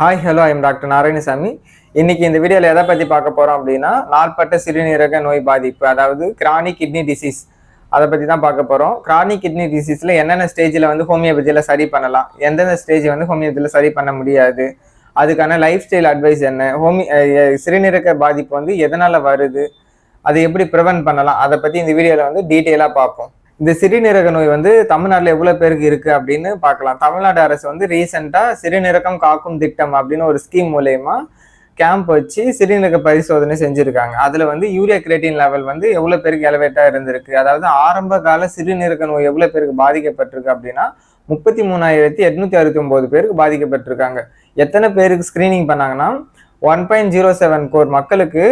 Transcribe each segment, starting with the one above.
Hi hello I'm doctor Narayanasamy. இன்னைக்கு இந்த வீடியோவில் எதை பற்றி பார்க்க போகிறோம் அப்படின்னா, நாள்பட்ட சிறுநீரக நோய் பாதிப்பு, அதாவது கிரானிக் கிட்னி டிசீஸ், அதை பற்றி தான் பார்க்க போகிறோம். கிரானிக் கிட்னி டிசீஸில் என்னென்ன ஸ்டேஜில் வந்து ஹோமியோபதியில் சரி பண்ணலாம், எந்தெந்த ஸ்டேஜ் வந்து ஹோமியோபதியில் சரி பண்ண முடியாது, அதுக்கான லைஃப் ஸ்டைல் அட்வைஸ் என்ன, சிறுநீரக பாதிப்பு வந்து எதனால் வருது, அதை எப்படி ப்ரிவென்ட் பண்ணலாம், அதை பற்றி இந்த வீடியோவில் வந்து டீட்டெயிலாக பார்ப்போம். இந்த சிறுநீரக நோய் வந்து தமிழ்நாட்டில் எவ்வளோ பேருக்கு இருக்கு அப்படின்னு பார்க்கலாம். தமிழ்நாடு அரசு வந்து ரீசெண்டாக சிறுநீரகம் காக்கும் திட்டம் அப்படின்னு ஒரு ஸ்கீம் மூலயமா கேம்ப் வச்சு சிறுநீரக பரிசோதனை செஞ்சுருக்காங்க. அதில் வந்து யூரியா கிரேட்டின் லெவல் வந்து எவ்வளோ பேருக்கு எலவேட்டாக இருந்திருக்கு, அதாவது ஆரம்ப கால சிறுநீரக நோய் எவ்வளோ பேருக்கு பாதிக்கப்பட்டிருக்கு அப்படின்னா 33,869 பேருக்கு பாதிக்கப்பட்டிருக்காங்க. எத்தனை பேருக்கு ஸ்க்ரீனிங் பண்ணாங்கன்னா 1.07 கோர் மக்களுக்கு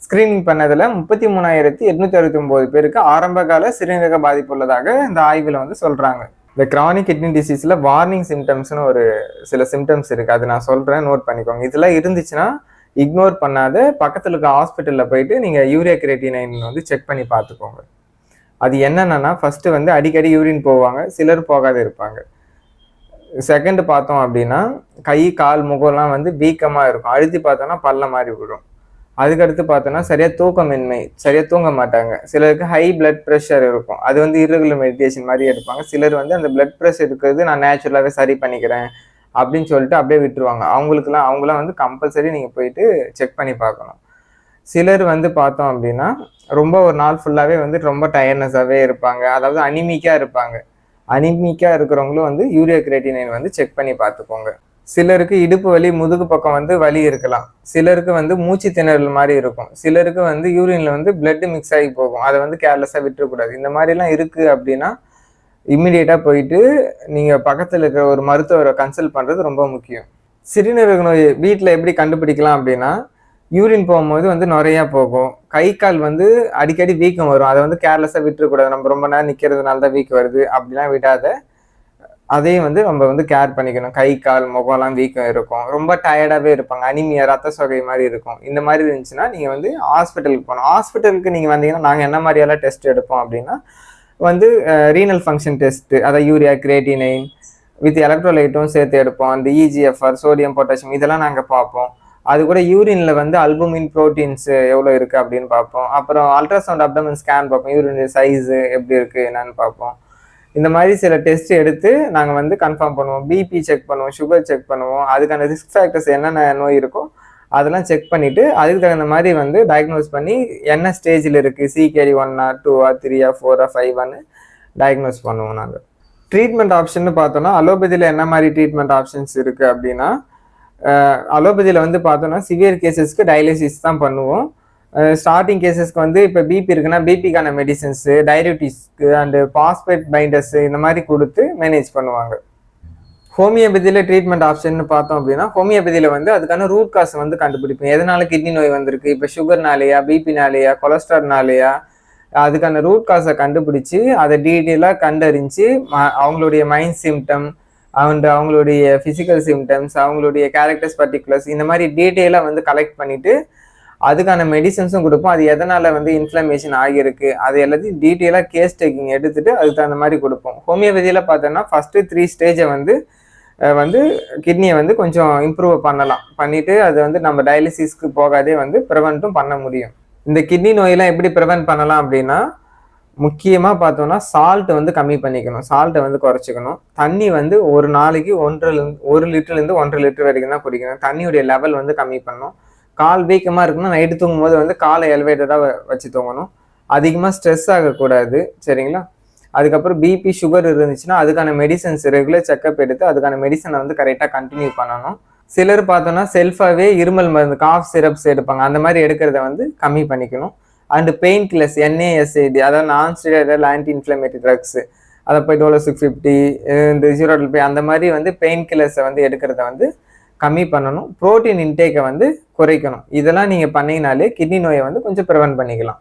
ஸ்கிரீனிங் பண்ணதுல 33,869 பேருக்கு ஆரம்ப கால சிறுநீரக பாதிப்பு உள்ளதாக இந்த ஆய்வில் வந்து சொல்றாங்க. இந்த கிரானிக் கிட்னி டிசீஸ்ல வார்னிங் சிம்டம்ஸ்னு ஒரு சில சிம்டம்ஸ் இருக்கு, அது நான் சொல்றேன், நோட் பண்ணிக்கோங்க. இதெல்லாம் இருந்துச்சுன்னா இக்னோர் பண்ணாத பக்கத்துல இருக்க ஹாஸ்பிட்டல்ல போயிட்டு நீங்க யூரியா கிரேட்டினைன் வந்து செக் பண்ணி பார்த்துக்கோங்க. அது என்னன்னா, ஃபர்ஸ்ட் வந்து அடிக்கடி யூரின் போவாங்க, சிலர் போகாத இருப்பாங்க. செகண்ட் பார்த்தோம் அப்படின்னா கை கால் முகம்லாம் வந்து வீக்கமா இருக்கும், அழுத்தி பார்த்தோம்னா பல்ல மாதிரி விடும். அதுக்கடுத்து பார்த்தோன்னா சரியா தூக்கமின்மை, சரியா தூங்க மாட்டாங்க. சிலருக்கு ஹை பிளட் ப்ரெஷர் இருக்கும், அது வந்து இர்ரெகுலர் மெடிடேஷன் மாதிரி எடுப்பாங்க. சிலர் வந்து அந்த பிளட் ப்ரெஷர் இருக்கிறது நான் நேச்சுரலாகவே சரி பண்ணிக்கிறேன் அப்படின்னு சொல்லிட்டு அப்படியே விட்டுருவாங்க. அவங்களாம் வந்து கம்பல்சரி நீங்கள் போயிட்டு செக் பண்ணி பார்க்கணும். சிலர் வந்து பார்த்தோம் அப்படின்னா ரொம்ப ஒரு நாள் ஃபுல்லாகவே வந்து ரொம்ப டயர்னஸாகவே இருப்பாங்க, அதாவது அனிமிக்காக இருப்பாங்க. அனிமிக்காக இருக்கிறவங்களும் வந்து யூரியா கிரேட்டினைன் வந்து செக் பண்ணி பார்த்துக்கோங்க. சிலருக்கு இடுப்பு வலி, முதுகு பக்கம் வந்து வலி இருக்கலாம். சிலருக்கு வந்து மூச்சு திணறல் மாதிரி இருக்கும். சிலருக்கு வந்து யூரின்ல வந்து பிளட் மிக்ஸ் ஆகி போகும், அதை வந்து கேர்லெஸ்ஸாக விட்டுறக்கூடாது. இந்த மாதிரிலாம் இருக்கு அப்படின்னா இம்மிடியேட்டாக போயிட்டு நீங்கள் பக்கத்தில் இருக்கிற ஒரு மருத்துவரை கன்சல்ட் பண்ணுறது ரொம்ப முக்கியம். சிறுநீரக நோய் வீட்டில் எப்படி கண்டுபிடிக்கலாம் அப்படின்னா, யூரின் போகும்போது வந்து நிறையா போகும், கை கால் வந்து அடிக்கடி வீக்கம் வரும், அதை வந்து கேர்லெஸ்ஸாக விட்டுறக்கூடாது. நம்ம ரொம்ப நேரம் நிற்கிறதுனால தான் வீக்கம் வருது அப்படிலாம் விடாத, அதையும் வந்து நம்ம வந்து கேர் பண்ணிக்கணும். கை கால் முகம்லாம் வீக்கம் இருக்கும், ரொம்ப டயர்டாகவே இருப்பாங்க, அனிமியா ரத்த சோகை மாதிரி இருக்கும். இந்த மாதிரி இருந்துச்சுன்னா நீங்கள் வந்து ஹாஸ்பிட்டலுக்கு போகணும். ஹாஸ்பிட்டலுக்கு நீங்கள் வந்தீங்கன்னா நாங்கள் என்ன மாதிரியெல்லாம் டெஸ்ட் எடுப்போம் அப்படின்னா வந்து ரீனல் ஃபங்க்ஷன் டெஸ்ட்டு, அதாவது யூரியா கிரேட்டினைன் வித் எலக்ட்ரோலைட்டும் சேர்த்து எடுப்போம். அந்த இஜிஎஃப்ஆர், சோடியம் பொட்டாசியம், இதெல்லாம் நாங்கள் பார்ப்போம். அது கூட யூரினில் வந்து அல்புமின் ப்ரோட்டீன்ஸ் எவ்வளோ இருக்குது அப்படின்னு பார்ப்போம். அப்புறம் அல்ட்ராசவுண்ட் அப்டமன் ஸ்கேன் பார்ப்போம், யூரின் சைஸு எப்படி இருக்குது என்னன்னு பார்ப்போம். இந்த மாதிரி சில டெஸ்ட் எடுத்து நாங்கள் வந்து கன்ஃபார்ம் பண்ணுவோம். பிபி செக் பண்ணுவோம், சுகர் செக் பண்ணுவோம், அதுக்கான ரிஸ்க் ஃபேக்டர்ஸ் என்னென்ன நோய் இருக்கோ அதெல்லாம் செக் பண்ணிவிட்டு அதுக்கு தகுந்த மாதிரி வந்து டயக்னோஸ் பண்ணி என்ன ஸ்டேஜில் இருக்குது, சிகேடி 1 2 3 4 5 டயக்னோஸ் பண்ணுவோம். நாங்கள் ட்ரீட்மெண்ட் ஆப்ஷன் பார்த்தோன்னா அலோபதியில் என்ன மாதிரி ட்ரீட்மெண்ட் ஆப்ஷன்ஸ் இருக்குது அப்படின்னா, அலோபதியில் வந்து பார்த்தோன்னா சிவியர் கேசஸ்க்கு டயாலிசிஸ் தான் பண்ணுவோம். ஸ்டார்டிங் கேசஸ்க்கு வந்து இப்போ பிபி இருக்குன்னா பிபிக்கான மெடிசன்ஸு, டயரிட்டிஸ்க்கு அண்டு பாஸ்பேட் பைண்டர்ஸு இந்த மாதிரி கொடுத்து மேனேஜ் பண்ணுவாங்க. ஹோமியோபதியில் ட்ரீட்மெண்ட் ஆப்ஷன் பார்த்தோம் அப்படின்னா, ஹோமியோபதியில் வந்து அதுக்கான ரூட் காஸ் வந்து கண்டுபிடிப்போம். எதனால கிட்னி நோய் வந்திருக்கு, இப்போ சுகர்னாலேயா, பிபினாலேயா, கொலஸ்ட்ரால்னாலேயா, அதுக்கான ரூட் காஸை கண்டுபிடிச்சி அதை டீட்டெயிலாக கண்டறிஞ்சு அவங்களுடைய மைண்ட் சிம்டம் அண்ட் அவங்களுடைய ஃபிசிக்கல் சிம்டம்ஸ், அவங்களுடைய கேரக்டர்ஸ் பர்டிகுலர்ஸ், இந்த மாதிரி டீட்டெயிலாக வந்து கலெக்ட் பண்ணிவிட்டு அதுக்கான மெடிசன்ஸும் கொடுப்போம். அது எதனால் வந்து இன்ஃப்ளமேஷன் ஆகியிருக்கு அது எல்லாத்தையும் டீட்டெயிலாக கேஸ் டேக்கிங் எடுத்துகிட்டு அதுக்கு தகுந்த மாதிரி கொடுப்போம். ஹோமியோபதியில் பார்த்தோன்னா ஃபஸ்ட்டு 3 ஸ்டேஜை வந்து கிட்னியை வந்து கொஞ்சம் இம்ப்ரூவ் பண்ணலாம், பண்ணிவிட்டு அது வந்து நம்ம டயாலிசிஸ்க்கு போகாதே வந்து ப்ரிவெண்ட்டும் பண்ண முடியும். இந்த கிட்னி நோயெல்லாம் எப்படி ப்ரிவெண்ட் பண்ணலாம் அப்படின்னா, முக்கியமாக பார்த்தோன்னா சால்ட் வந்து கம்மி பண்ணிக்கணும், சால்ட்டை வந்து குறைச்சிக்கணும். தண்ணி வந்து ஒரு நாளைக்கு 1 லிட்டர்லேருந்து 1.5 லிட்டர் வரைக்கும் தான் குடிக்கணும். தண்ணியுடைய லெவல் வந்து கம்மி பண்ணணும். கால் வீக்கமாக இருக்குன்னா நைட்டு தூங்கும் போது வந்து காலை எலிவேட்டடாக வச்சு தூங்கணும். அதிகமாக ஸ்ட்ரெஸ் ஆகக்கூடாது, சரிங்களா? அதுக்கப்புறம் பிபி சுகர் இருந்துச்சுன்னா அதுக்கான மெடிசன்ஸ் ரெகுலர் செக்அப் எடுத்து அதுக்கான மெடிசனை வந்து கரெக்டாக கண்டினியூ பண்ணணும். சிலர் பார்த்தோன்னா செல்ஃபாகவே இருமல் மருந்து, காஃப் சிரப்ஸ் எடுப்பாங்க, அந்த மாதிரி எடுக்கிறத வந்து கம்மி பண்ணிக்கணும். அண்டு பெயின் கில்லர்ஸ், NASAID, அதாவது நான் ஸ்டீராய்டல் ஆன்டி இன்ஃப்ளமேட்டரி ட்ரக்ஸு, அதை போய் டோலோ-650 இந்த 0 அந்த மாதிரி வந்து பெயின் கில்லர்ஸை வந்து எடுக்கிறத வந்து கம்மி பண்ணணும். புரோட்டீன் இன்டேக்கை வந்து குறைக்கணும். இதெல்லாம் நீங்கள் பண்ணிங்கனாலே கிட்னி நோயை வந்து கொஞ்சம் ப்ரிவென்ட் பண்ணிக்கலாம்.